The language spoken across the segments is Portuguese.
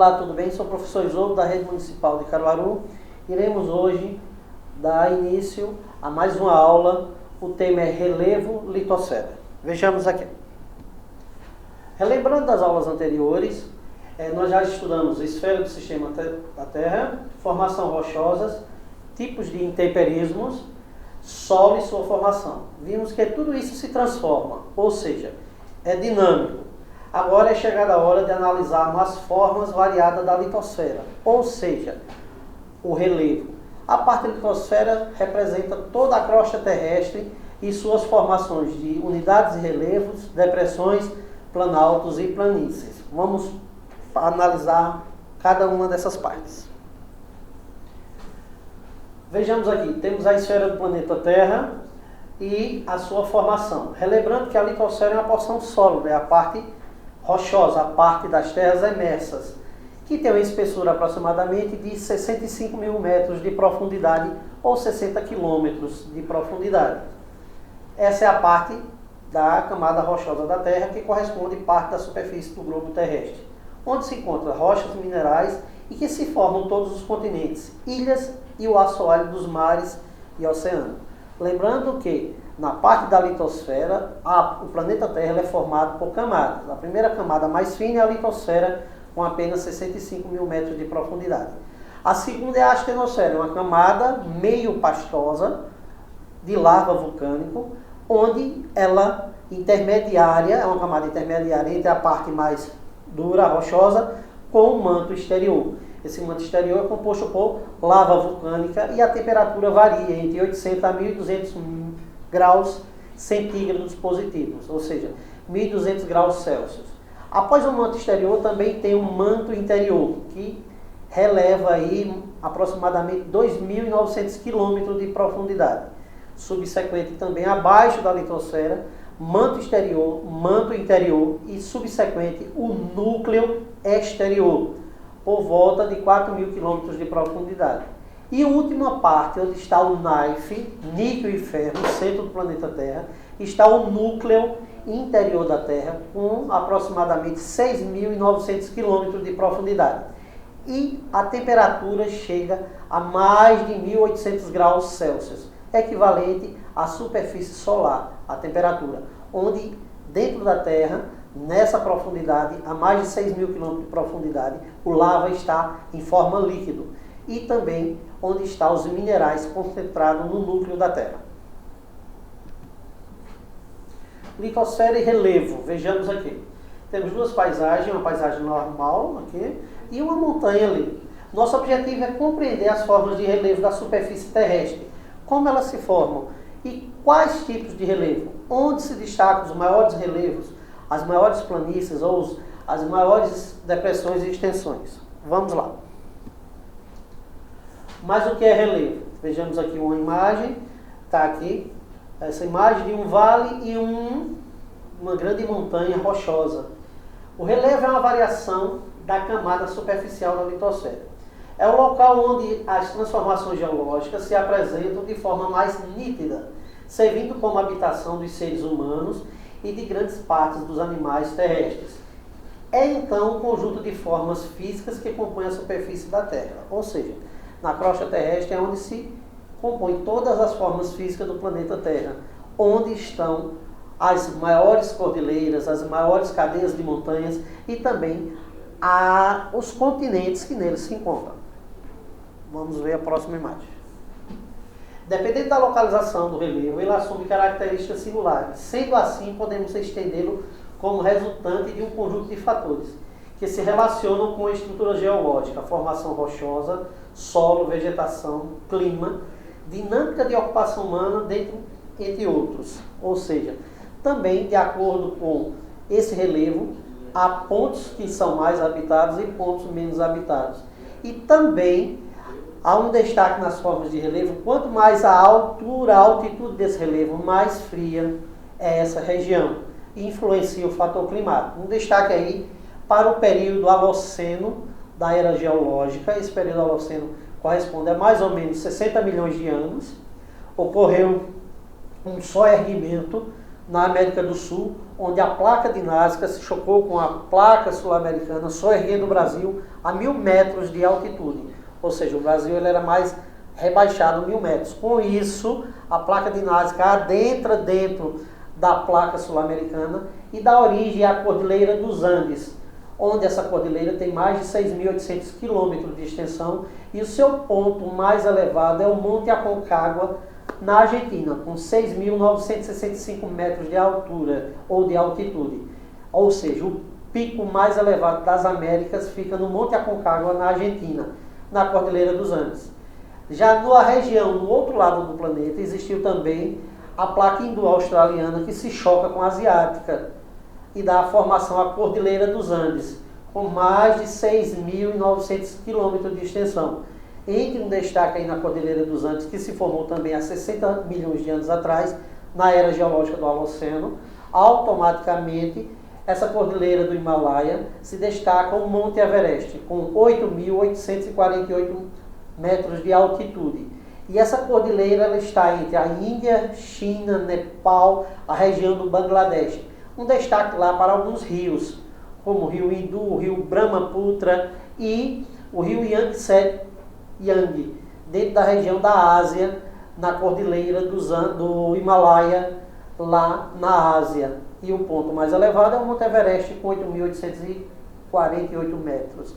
Olá, tudo bem? Sou o professor Isoldo da Rede Municipal de Caruaru. Iremos hoje dar início a mais uma aula. O tema é relevo litosfera. Vejamos aqui. Relembrando das aulas anteriores, nós já estudamos esfera do sistema da Terra, formação rochosas, tipos de intemperismos, solo e sua formação. Vimos que tudo isso se transforma, ou seja, é dinâmico. Agora é chegada a hora de analisarmos as formas variadas da litosfera, ou seja, o relevo. A parte da litosfera representa toda a crosta terrestre e suas formações de unidades de relevos, depressões, planaltos e planícies. Vamos analisar cada uma dessas partes. Vejamos aqui, temos a esfera do planeta Terra e a sua formação. Relembrando que a litosfera é uma porção sólida, é a parte rochosa, a parte das terras emersas, que tem uma espessura aproximadamente de 65 mil metros de profundidade ou 60 quilômetros de profundidade. Essa é a parte da camada rochosa da Terra, que corresponde parte da superfície do globo terrestre, onde se encontram rochas minerais e que se formam todos os continentes, ilhas e o assoalho dos mares e oceanos. Lembrando que na parte da litosfera, o planeta Terra é formado por camadas. A primeira camada mais fina é a litosfera, com apenas 65 mil metros de profundidade. A segunda é a astenosfera, uma camada meio pastosa de lava vulcânico, onde ela é uma camada intermediária entre a parte mais dura, rochosa, com o manto exterior. Esse manto exterior é composto por lava vulcânica e a temperatura varia entre 800 a 1.200 graus centígrados positivos, ou seja, 1.200 graus Celsius. Após o manto exterior também tem um manto interior, que releva aí aproximadamente 2.900 quilômetros de profundidade. Subsequente também abaixo da litosfera, manto exterior, manto interior e subsequente o núcleo exterior, por volta de 4.000 quilômetros de profundidade. E a última parte, onde está o NAIF, níquel e ferro, no centro do planeta Terra, está o núcleo interior da Terra, com aproximadamente 6.900 quilômetros de profundidade. E a temperatura chega a mais de 1.800 graus Celsius, equivalente à superfície solar, a temperatura, onde dentro da Terra, nessa profundidade, a mais de 6.000 quilômetros de profundidade, o lava está em forma líquido. E também onde estão os minerais concentrados no núcleo da Terra. Litosfera e relevo, vejamos aqui. Temos duas paisagens, uma paisagem normal aqui e uma montanha ali. Nosso objetivo é compreender as formas de relevo da superfície terrestre, como elas se formam e quais tipos de relevo, onde se destacam os maiores relevos, as maiores planícies ou as maiores depressões e extensões. Vamos lá. Mas o que é relevo? Vejamos aqui uma imagem, está aqui, essa imagem de um vale e uma grande montanha rochosa. O relevo é uma variação da camada superficial da litosfera. É o local onde as transformações geológicas se apresentam de forma mais nítida, servindo como habitação dos seres humanos e de grandes partes dos animais terrestres. É então um conjunto de formas físicas que compõem a superfície da Terra, ou seja, na crosta terrestre é onde se compõem todas as formas físicas do planeta Terra, onde estão as maiores cordilheiras, as maiores cadeias de montanhas e também os continentes que neles se encontram. Vamos ver a próxima imagem. Dependendo da localização do relevo, ele assume características singulares. Sendo assim, podemos estendê-lo como resultante de um conjunto de fatores que se relacionam com a estrutura geológica, formação rochosa, solo, vegetação, clima, dinâmica de ocupação humana, entre outros. Ou seja, também de acordo com esse relevo, há pontos que são mais habitados e pontos menos habitados. E também há um destaque nas formas de relevo, quanto mais a altura, a altitude desse relevo, mais fria é essa região. E influencia o fator climático. Um destaque aí para o período Holoceno da era geológica. Esse período Holoceno corresponde a mais ou menos 60 milhões de anos. Ocorreu um soerguimento na América do Sul, onde a placa de Nazca se chocou com a placa sul-americana, só erguendo o Brasil a 1.000 metros de altitude. Ou seja, o Brasil ele era mais rebaixado 1.000 metros. Com isso, a placa de Nazca adentra dentro da placa sul-americana e dá origem à Cordilheira dos Andes, onde essa cordilheira tem mais de 6.800 quilômetros de extensão e o seu ponto mais elevado é o Monte Aconcagua, na Argentina, com 6.965 metros de altura ou de altitude. Ou seja, o pico mais elevado das Américas fica no Monte Aconcagua, na Argentina, na Cordilheira dos Andes. Já na região, no outro lado do planeta, existiu também a placa indo-australiana que se choca com a asiática e dá a formação à Cordilheira dos Andes, com mais de 6.900 quilômetros de extensão. Entre um destaque aí na Cordilheira dos Andes, que se formou também há 60 milhões de anos atrás, na era geológica do Holoceno, automaticamente essa cordilheira do Himalaia se destaca o Monte Everest, com 8.848 metros de altitude. E essa cordilheira ela está entre a Índia, China, Nepal, a região do Bangladesh. Um destaque lá para alguns rios, como o rio Hindu, o rio Brahmaputra e o rio Yangtze dentro da região da Ásia, na cordilheira do Himalaia, lá na Ásia. E o ponto mais elevado é o Monte Everest, com 8.848 metros.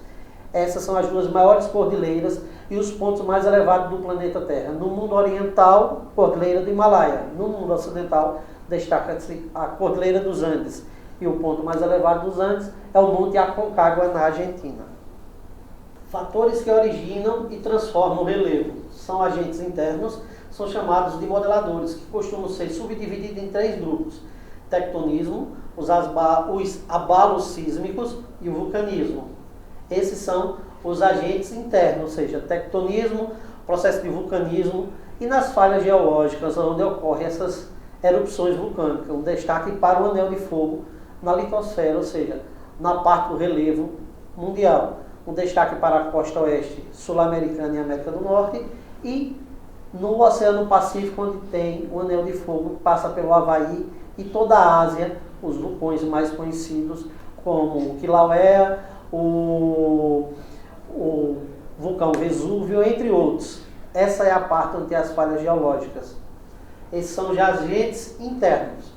Essas são as duas maiores cordilheiras e os pontos mais elevados do planeta Terra. No mundo oriental, Cordilheira do Himalaia. No mundo ocidental, destaca-se a Cordilheira dos Andes. E o ponto mais elevado dos Andes é o Monte Aconcagua, na Argentina. Fatores que originam e transformam o relevo. São agentes internos, são chamados de modeladores, que costumam ser subdivididos em 3 grupos. Tectonismo, os abalos sísmicos e o vulcanismo. Esses são os agentes internos, ou seja, tectonismo, processo de vulcanismo e nas falhas geológicas, onde ocorrem essas erupções vulcânicas. Um destaque para o anel de fogo na litosfera, ou seja, na parte do relevo mundial. Um destaque para a costa oeste sul-americana e América do Norte e no Oceano Pacífico, onde tem o anel de fogo que passa pelo Havaí e toda a Ásia, os vulcões mais conhecidos como o Kilauea, o vulcão Vesúvio, entre outros. Essa é a parte onde tem as falhas geológicas. Esses são os agentes internos.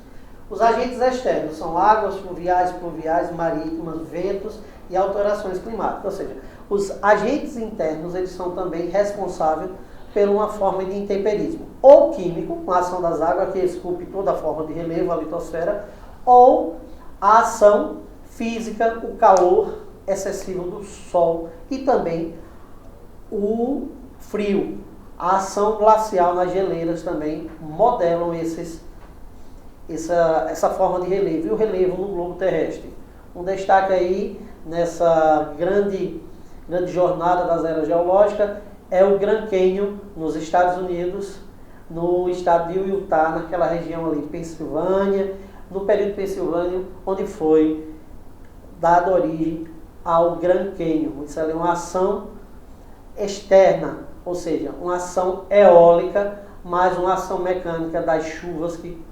Os agentes externos são águas fluviais, pluviais, marítimas, ventos e alterações climáticas. Ou seja, os agentes internos eles são também responsáveis por uma forma de intemperismo, ou químico, com a ação das águas, que esculpe toda a forma de relevo, a litosfera, ou a ação física, o calor excessivo do sol e também o frio. A ação glacial nas geleiras também modelam essa forma de relevo e o relevo no globo terrestre. Um destaque aí nessa grande jornada das eras geológicas é o Grand Canyon nos Estados Unidos, no estado de Utah, naquela região ali, Pensilvânia, no período Pensilvânia, onde foi dada origem ao Grand Canyon. Isso é uma ação externa, ou seja, uma ação eólica, mais uma ação mecânica das chuvas que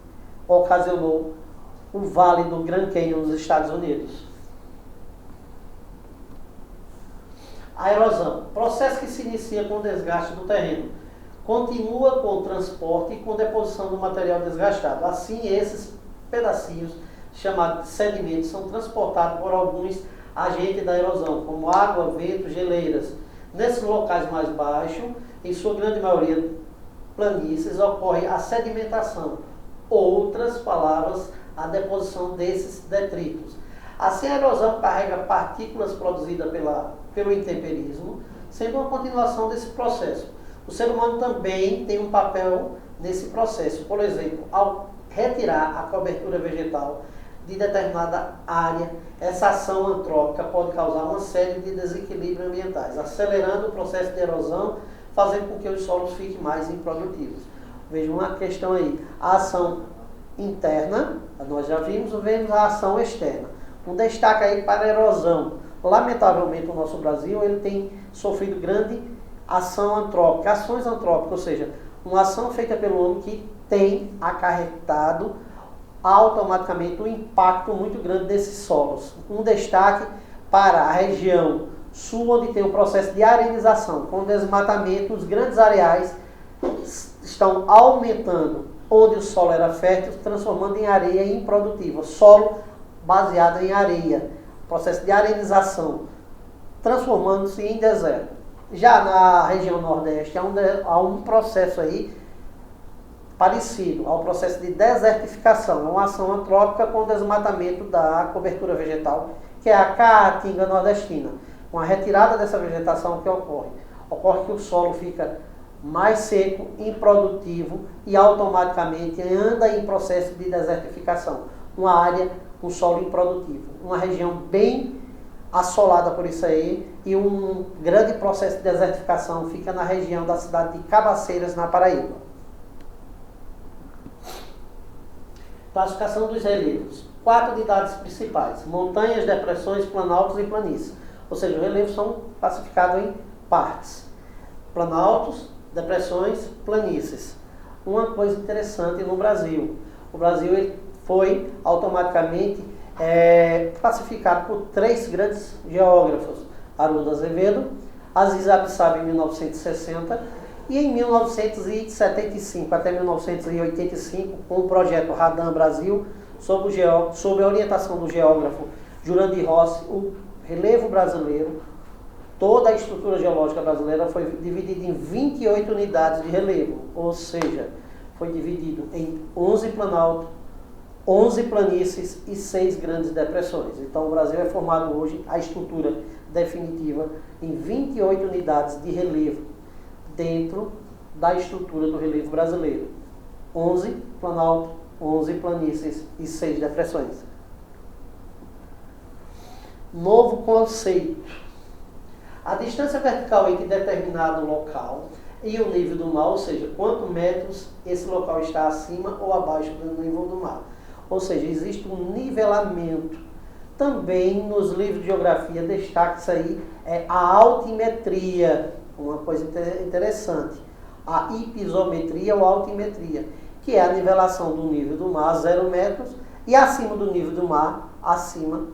ocasionou o Vale do Grand Canyon nos Estados Unidos. A erosão, processo que se inicia com o desgaste do terreno, continua com o transporte e com deposição do material desgastado. Assim, esses pedacinhos, chamados de sedimentos, são transportados por alguns agentes da erosão, como água, vento, geleiras. Nesses locais mais baixos, em sua grande maioria planícies, ocorre a sedimentação. Outras palavras, a deposição desses detritos. Assim, a erosão carrega partículas produzidas pelo intemperismo, sendo uma continuação desse processo. O ser humano também tem um papel nesse processo. Por exemplo, ao retirar a cobertura vegetal de determinada área, essa ação antrópica pode causar uma série de desequilíbrios ambientais, acelerando o processo de erosão, fazendo com que os solos fiquem mais improdutivos. Veja uma questão aí, a ação interna, nós já vimos a ação externa. Um destaque aí para a erosão. Lamentavelmente, o nosso Brasil ele tem sofrido grande ação antrópica, ações antrópicas, ou seja, uma ação feita pelo homem que tem acarretado automaticamente um impacto muito grande desses solos. Um destaque para a região sul, onde tem o processo de arenização. Com o desmatamento, os grandes areais estão aumentando, onde o solo era fértil, transformando em areia improdutiva. Solo baseado em areia, processo de arenização, transformando-se em deserto. Já na região nordeste, há um processo aí parecido ao processo de desertificação, uma ação antrópica com o desmatamento da cobertura vegetal, que é a caatinga nordestina. Com a retirada dessa vegetação, o que ocorre? Ocorre que o solo fica mais seco, improdutivo e automaticamente anda em processo de desertificação. Uma área com solo improdutivo. Uma região bem assolada por isso aí, e um grande processo de desertificação fica na região da cidade de Cabaceiras, na Paraíba. Classificação dos relevos. 4 unidades principais: montanhas, depressões, planaltos e planícies. Ou seja, os relevos são classificados em partes: planaltos, depressões, planícies. Uma coisa interessante no Brasil: o Brasil ele foi automaticamente classificado por 3 grandes geógrafos: Haroldo Azevedo, Aziz Abissab em 1960 e em 1975 até 1985, com o projeto Radan Brasil, sob a orientação do geógrafo Jurandir Rossi, o relevo brasileiro, toda a estrutura geológica brasileira foi dividida em 28 unidades de relevo, ou seja, foi dividido em 11 planaltos, 11 planícies e 6 grandes depressões. Então o Brasil é formado hoje, a estrutura definitiva, em 28 unidades de relevo dentro da estrutura do relevo brasileiro. 11 planaltos, 11 planícies e 6 depressões. Novo conceito. A distância vertical entre determinado local e o nível do mar, ou seja, quantos metros esse local está acima ou abaixo do nível do mar. Ou seja, existe um nivelamento. Também nos livros de geografia destaca-se aí a altimetria, uma coisa interessante. A hipisometria ou altimetria, que é a nivelação do nível do mar a 0 metros e acima do nível do mar, acima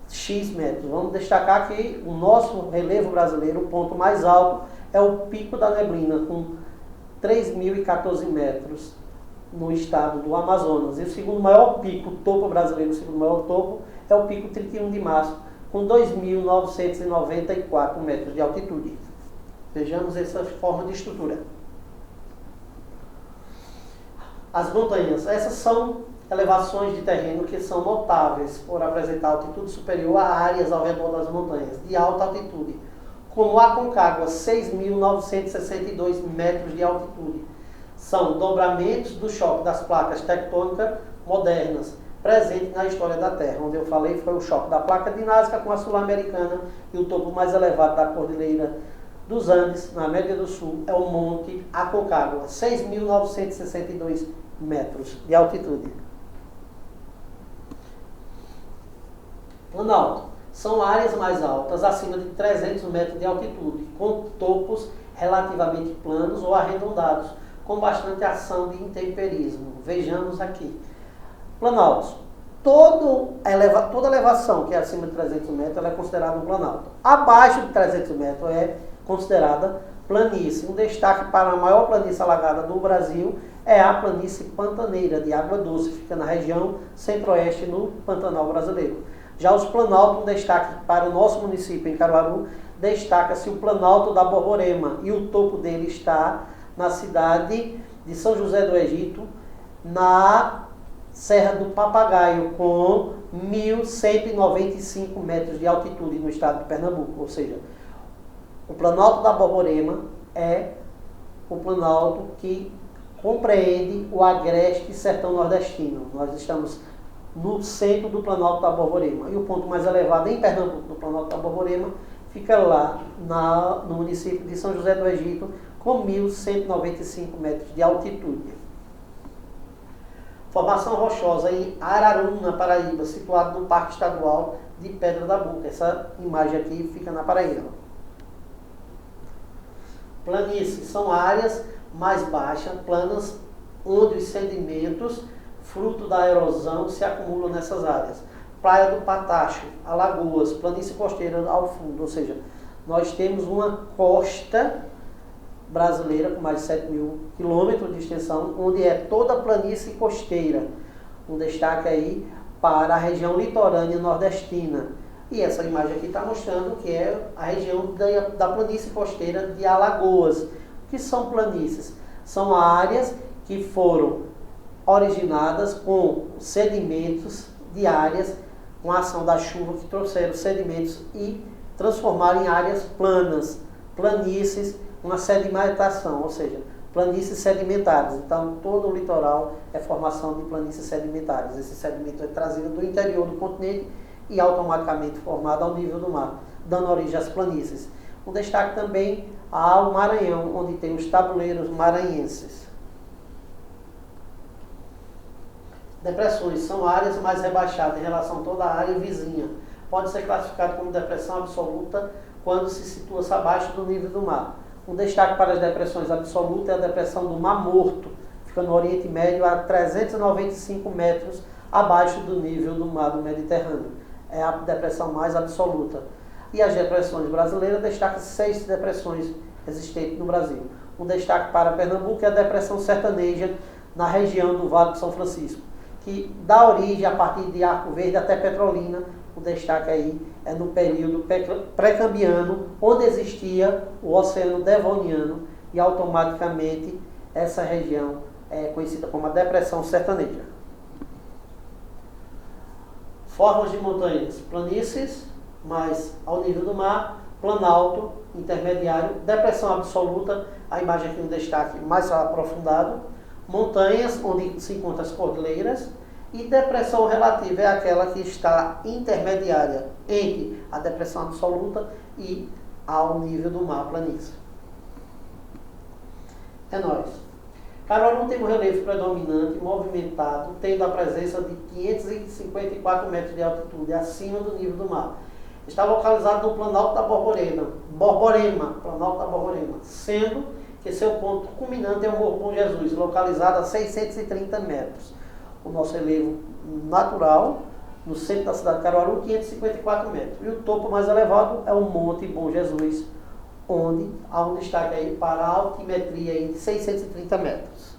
X metros. Vamos destacar que o nosso relevo brasileiro, o ponto mais alto, é o Pico da Neblina, com 3.014 metros no estado do Amazonas. E o segundo maior pico, o topo brasileiro, o segundo maior topo, é o Pico 31 de Março, com 2.994 metros de altitude. Vejamos essa forma de estrutura. As montanhas, essas são elevações de terreno que são notáveis por apresentar altitude superior a áreas ao redor das montanhas, de alta altitude, como a Aconcagua, 6.962 metros de altitude. São dobramentos do choque das placas tectônicas modernas, presentes na história da Terra. Onde eu falei foi o choque da placa de Nazca com a Sul-Americana, e o topo mais elevado da Cordilheira dos Andes, na América do Sul, é o Monte Aconcagua, 6.962 metros de altitude. Planalto. São áreas mais altas, acima de 300 metros de altitude, com topos relativamente planos ou arredondados, com bastante ação de intemperismo. Vejamos aqui. Planaltos. Toda elevação que é acima de 300 metros ela é considerada um planalto. Abaixo de 300 metros é considerada planície. Um destaque para a maior planície alagada do Brasil é a planície pantaneira de água doce, fica na região centro-oeste, no Pantanal brasileiro. Já os planaltos, um destaque para o nosso município, em Caruaru, destaca-se o Planalto da Borborema, e o topo dele está na cidade de São José do Egito, na Serra do Papagaio, com 1.195 metros de altitude no estado de Pernambuco. Ou seja, o Planalto da Borborema é o planalto que compreende o agreste sertão nordestino. Nós estamos no centro do Planalto da Borborema. E o ponto mais elevado em Pernambuco, do Planalto da Borborema, fica lá no município de São José do Egito, com 1.195 metros de altitude. Formação rochosa em Araruna, Paraíba, situado no Parque Estadual de Pedra da Boca. Essa imagem aqui fica na Paraíba. Planícies são áreas mais baixas, planas, onde os sedimentos fruto da erosão, se acumulam nessas áreas. Praia do Patacho, Alagoas, planície costeira ao fundo, ou seja, nós temos uma costa brasileira com mais de 7.000 quilômetros de extensão, onde é toda planície costeira. Um destaque aí para a região litorânea nordestina. E essa imagem aqui está mostrando que é a região da planície costeira de Alagoas. O que são planícies? São áreas que foram originadas com sedimentos de áreas, com a ação da chuva que trouxeram sedimentos e transformaram em áreas planas, planícies, uma sedimentação, ou seja, planícies sedimentares. Então, todo o litoral é formação de planícies sedimentares. Esse sedimento é trazido do interior do continente e automaticamente formado ao nível do mar, dando origem às planícies. Um destaque também ao Maranhão, onde tem os tabuleiros maranhenses. Depressões são áreas mais rebaixadas em relação a toda a área vizinha. Pode ser classificado como depressão absoluta quando se situa-se abaixo do nível do mar. Um destaque para as depressões absolutas é a depressão do Mar Morto, fica no Oriente Médio a 395 metros abaixo do nível do mar do Mediterrâneo. É a depressão mais absoluta. E as depressões brasileiras destacam 6 depressões existentes no Brasil. Um destaque para Pernambuco é a depressão sertaneja na região do Vale do São Francisco, que dá origem a partir de Arco Verde até Petrolina. O destaque aí é no período pré-cambiano, onde existia o Oceano Devoniano, e automaticamente essa região é conhecida como a depressão sertaneja. Formas de montanhas: planícies, mais ao nível do mar, planalto, intermediário, depressão absoluta, a imagem aqui no destaque mais aprofundado, montanhas, onde se encontram as cordilheiras, e depressão relativa é aquela que está intermediária entre a depressão absoluta e ao nível do mar, planície. É nóis. Caruaru tem um relevo predominante, movimentado, tendo a presença de 554 metros de altitude, acima do nível do mar. Está localizado no Planalto da Borborema, Planalto da Borborema, sendo que seu ponto culminante é o Morro Bom Jesus, localizado a 630 metros. O nosso relevo natural, no centro da cidade de Caruaru, 554 metros. E o topo mais elevado é o Monte Bom Jesus, onde há um destaque aí para a altimetria de 630 metros.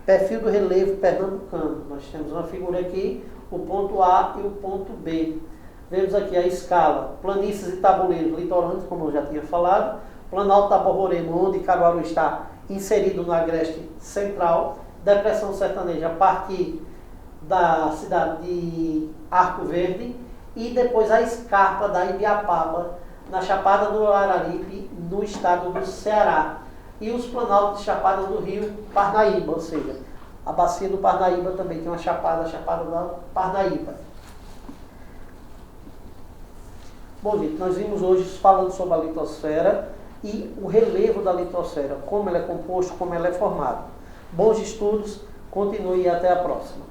Perfil do relevo pernambucano. Nós temos uma figura aqui, o ponto A e o ponto B. Vemos aqui a escala, planícies e tabuleiros litorâneos, como eu já tinha falado, Planalto da Borborema, onde Caruaru está inserido no agreste central, depressão sertaneja a partir da cidade de Arco Verde, e depois a escarpa da Ibiapaba, na Chapada do Araripe, no estado do Ceará, e os planaltos de chapadas do rio Parnaíba, ou seja, a bacia do Parnaíba também tem uma chapada, a Chapada da Parnaíba. Bom, gente, nós vimos hoje falando sobre a litosfera e o relevo da litosfera, como ela é composto, como ela é formada. Bons estudos, continue e até a próxima.